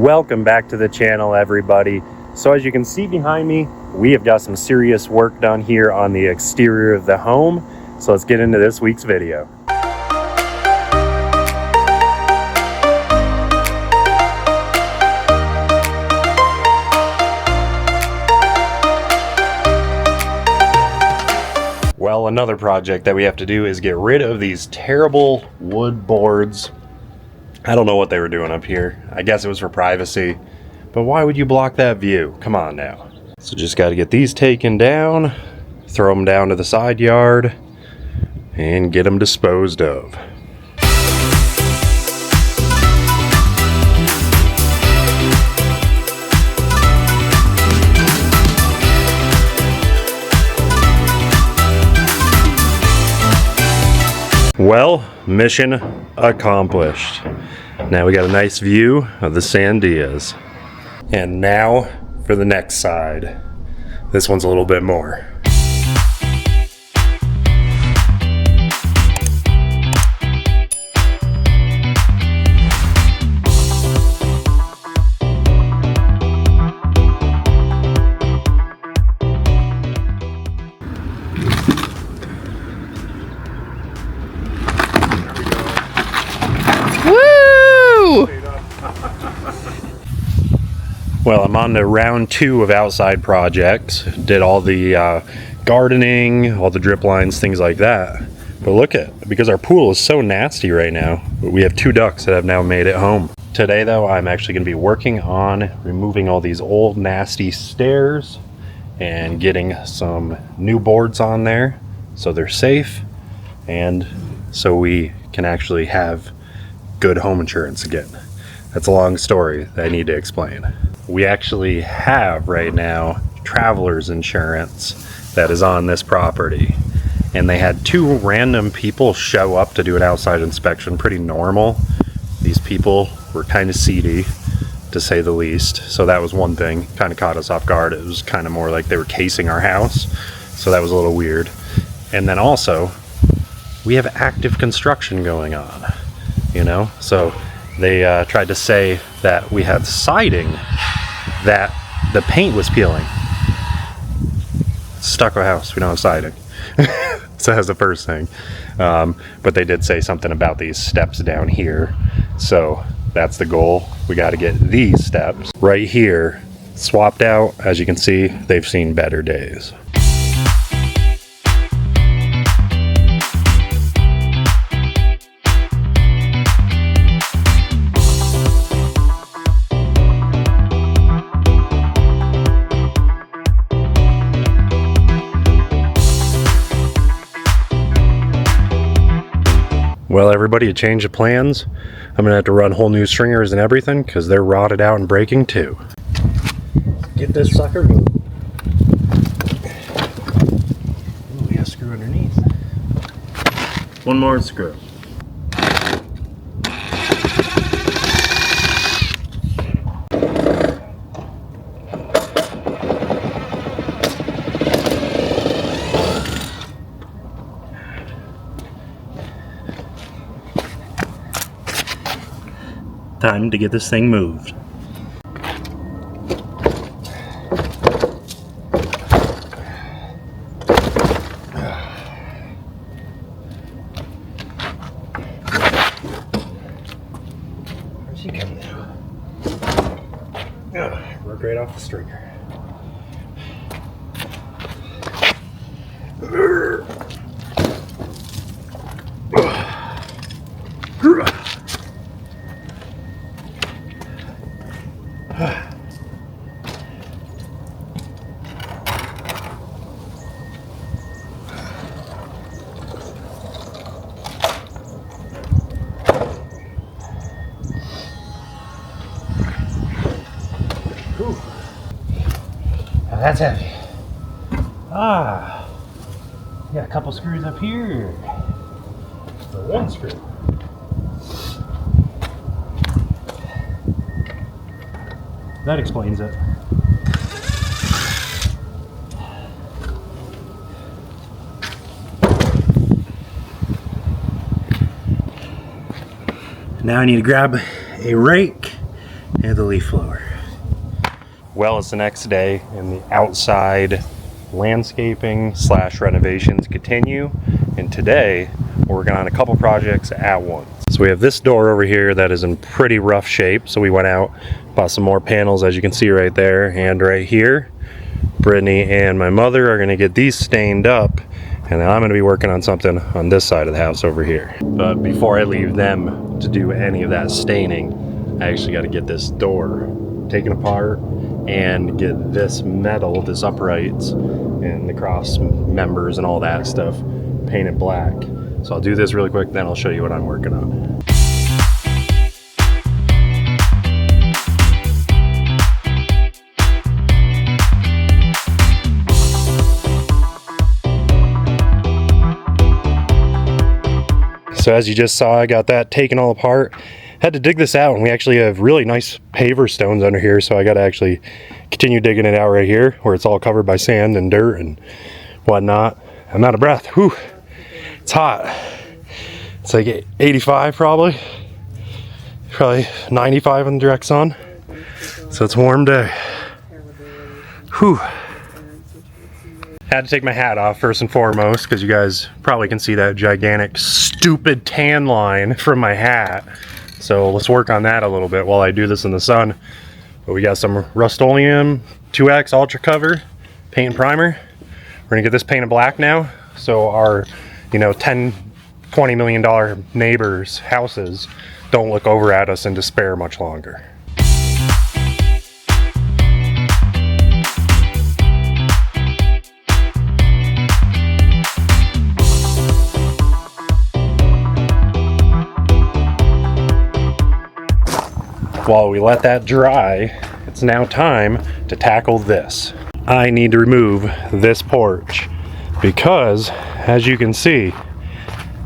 Welcome back to the channel, everybody. So as you can see behind me, we have got some serious work done here on the exterior of the home. So let's get into this week's video. Well, another project that we have to do is get rid of these terrible wood boards. I don't know what they were doing up here. I guess it was for privacy, but why would you block that view? Come on now. So just got to get these taken down, throw them down to the side yard, and get them disposed of. Well, mission accomplished. Now we got a nice view of the Sandias. And now for the next side. This one's a little bit more. Well, I'm on to round 2 of outside projects. Did all the gardening, all the drip lines, things like that. But look at, because our pool is so nasty right now, we have 2 ducks that have now made it home. Today though, I'm actually going to be working on removing all these old nasty stairs and getting some new boards on there so they're safe and so we can actually have good home insurance again. That's a long story that I need to explain. We actually have right now traveler's insurance that is on this property, and they had 2 random people show up to do an outside inspection. Pretty normal. These people were kind of seedy, to say the least, so that was one thing. Kind of caught us off guard. It was kind of more like they were casing our house, so that was a little weird. And then also we have active construction going on, you know, so they tried to say that we had siding that the paint was peeling. Stucco house, we don't have siding. So that's the first thing. But they did say something about these steps down here. So that's the goal. We got to get these steps right here swapped out. As you can see, they've seen better days. Well, everybody, a change of plans. I'm gonna have to run whole new stringers and everything because they're rotted out and breaking too. Get this sucker moved. Oh, we got a screw underneath. One more screw. Time to get this thing moved. Where's he coming out? Broke right off the stringer. Now that's heavy. Got a couple screws up here. For 1 screw. That explains it. Now I need to grab a rake and the leaf blower. Well, it's the next day and the outside landscaping / renovations continue, and today we're working on a couple projects at once. So we have this door over here that is in pretty rough shape, so we went out, bought some more panels, as you can see right there and right here. Brittany and my mother are going to get these stained up, and then I'm going to be working on something on this side of the house over here. But before I leave them to do any of that staining, I actually got to get this door taken apart and get this metal, this uprights and the cross members and all that stuff painted black. So I'll do this really quick, then I'll show you what I'm working on. So as you just saw, I got that taken all apart. Had to dig this out, and we actually have really nice paver stones under here, so I got to actually continue digging it out right here where it's all covered by sand and dirt and whatnot. I'm out of breath. Whew. It's hot. It's like 85 probably 95 in the direct sun, so it's a warm day. Whew. Had to take my hat off first and foremost, because you guys probably can see that gigantic stupid tan line from my hat. So let's work on that a little bit while I do this in the sun. But we got some Rust-Oleum 2X Ultra Cover paint and primer. We're gonna get this painted black now, so our, you know, $10–20 million neighbors' houses don't look over at us in despair much longer. While we let that dry, it's now time to tackle this. I need to remove this porch because, as you can see,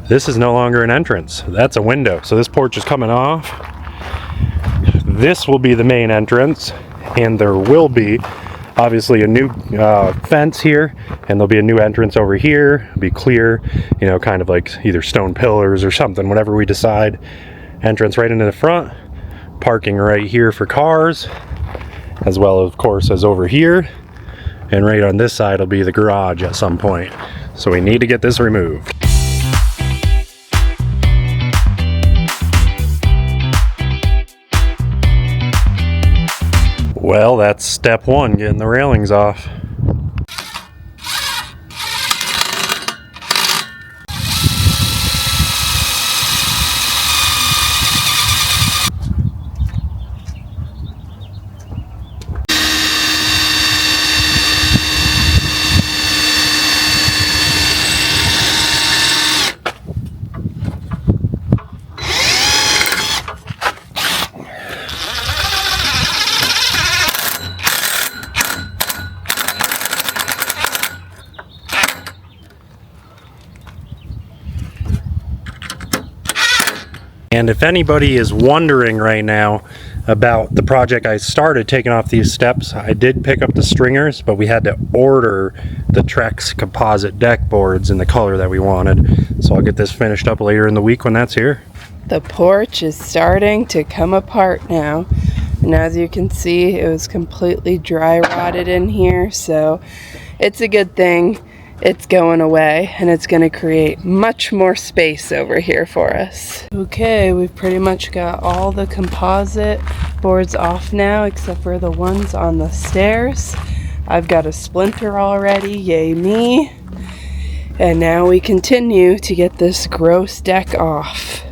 this is no longer an entrance. That's a window. So this porch is coming off. This will be the main entrance, and there will be obviously a new fence here, and there'll be a new entrance over here. It'll be clear, you know, kind of like either stone pillars or something, whatever we decide. Entrance right into the front. Parking right here for cars, as well of course as over here, and right on this side will be the garage at some point. So we need to get this removed. Well, that's step one, getting the railings off. And if anybody is wondering right now about the project I started taking off these steps, I did pick up the stringers, but we had to order the Trex composite deck boards in the color that we wanted. So I'll get this finished up later in the week when that's here. The porch is starting to come apart now. And as you can see, it was completely dry rotted in here. So it's a good thing it's going away, and it's going to create much more space over here for us. Okay, we've pretty much got all the composite boards off now, except for the ones on the stairs. I've got a splinter already, yay me. And now we continue to get this gross deck off.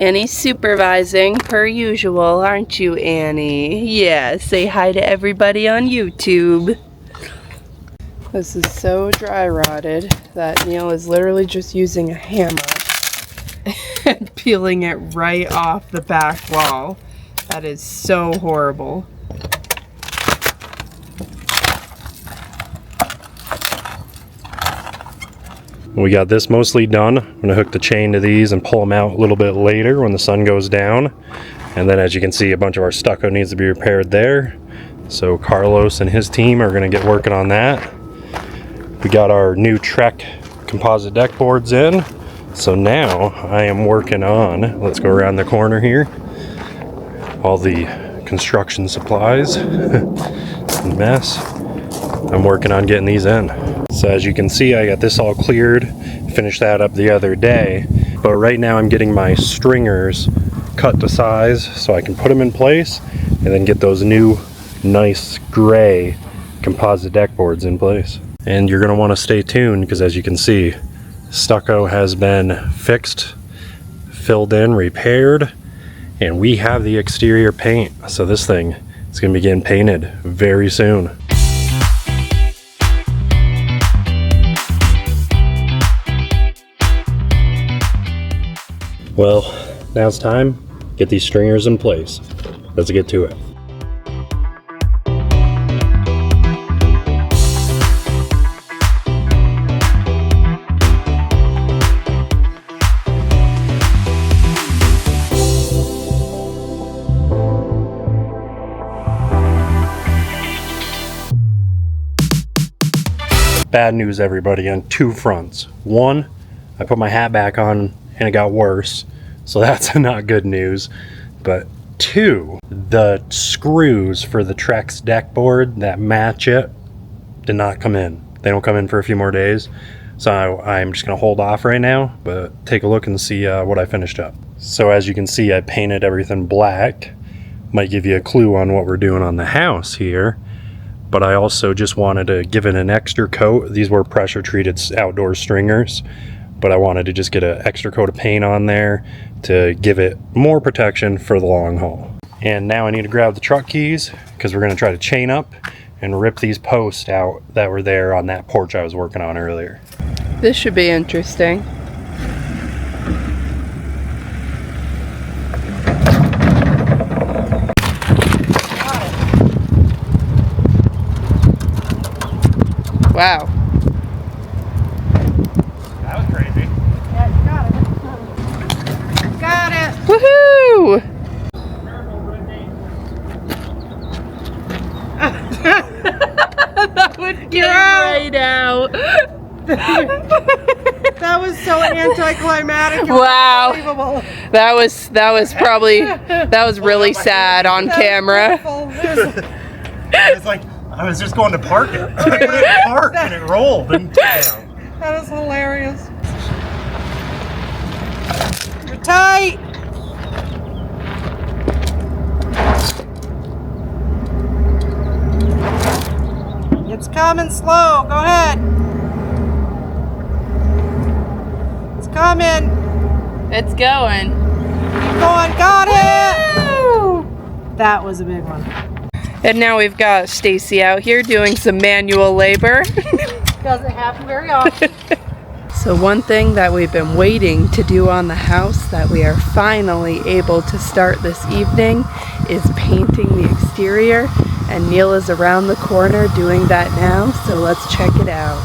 Annie's supervising per usual, aren't you, Annie? Yeah, say hi to everybody on YouTube. This is so dry rotted that Neil is literally just using a hammer and peeling it right off the back wall. That is so horrible. We got this mostly done. I'm gonna hook the chain to these and pull them out a little bit later when the sun goes down. And then as you can see, a bunch of our stucco needs to be repaired there. So Carlos and his team are gonna get working on that. We got our new Trek composite deck boards in. So now I am working on, let's go around the corner here, all the construction supplies. Mess. I'm working on getting these in. So as you can see, I got this all cleared, finished that up the other day, but right now I'm getting my stringers cut to size so I can put them in place and then get those new nice gray composite deck boards in place. And you're gonna wanna stay tuned because as you can see, stucco has been fixed, filled in, repaired, and we have the exterior paint. So this thing is gonna be getting painted very soon. Well, now it's time, get these stringers in place. Let's get to it. Bad news, everybody, on two fronts. One, I put my hat back on and it got worse, so that's not good news. But two, the screws for the Trek's deck board that match it did not come in. They don't come in for a few more days, so I'm just gonna hold off right now, but take a look and see what I finished up. So as you can see, I painted everything black. Might give you a clue on what we're doing on the house here. But I also just wanted to give it an extra coat. These were pressure treated outdoor stringers, but I wanted to just get an extra coat of paint on there to give it more protection for the long haul. And now I need to grab the truck keys because we're gonna try to chain up and rip these posts out that were there on that porch I was working on earlier. This should be interesting. Wow. That was crazy. Yeah, you got it. Got it. Woohoo! That would get right out. That was so anticlimactic. Wow. Unbelievable. That was really sad on camera. It's like I was just going to park it. I put it in park and it rolled and down. That is hilarious. You're tight. It's coming slow. Go ahead. It's coming. It's going. Keep going. Got it. Woo! That was a big one. And now we've got Stacy out here doing some manual labor. Doesn't happen very often. So one thing that we've been waiting to do on the house that we are finally able to start this evening is painting the exterior. And Neil is around the corner doing that now, so let's check it out.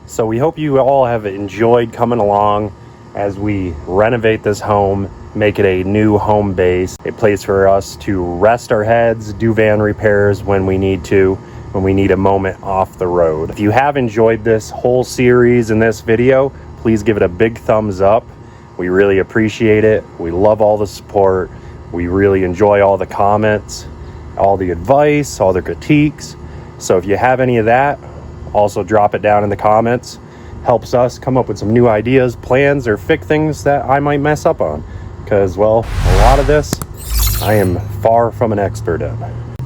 So we hope you all have enjoyed coming along as we renovate this home, make it a new home base, a place for us to rest our heads, do van repairs when we need to, when we need a moment off the road. If you have enjoyed this whole series in this video, please give it a big thumbs up. We really appreciate it. We love all the support. We really enjoy all the comments, all the advice, all the critiques. So if you have any of that, also drop it down in the comments. Helps us come up with some new ideas, plans, or fix things that I might mess up on. Because, well, a lot of this, I am far from an expert in.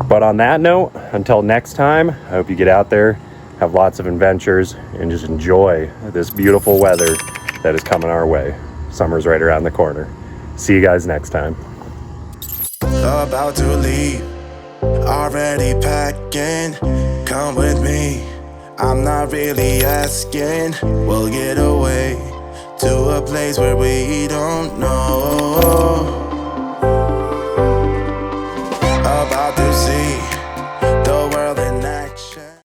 But on that note, until next time, I hope you get out there, have lots of adventures, and just enjoy this beautiful weather that is coming our way. Summer's right around the corner. See you guys next time. About to leave, already packing. Come with me, I'm not really asking. We'll get away to a place where we don't know. About to see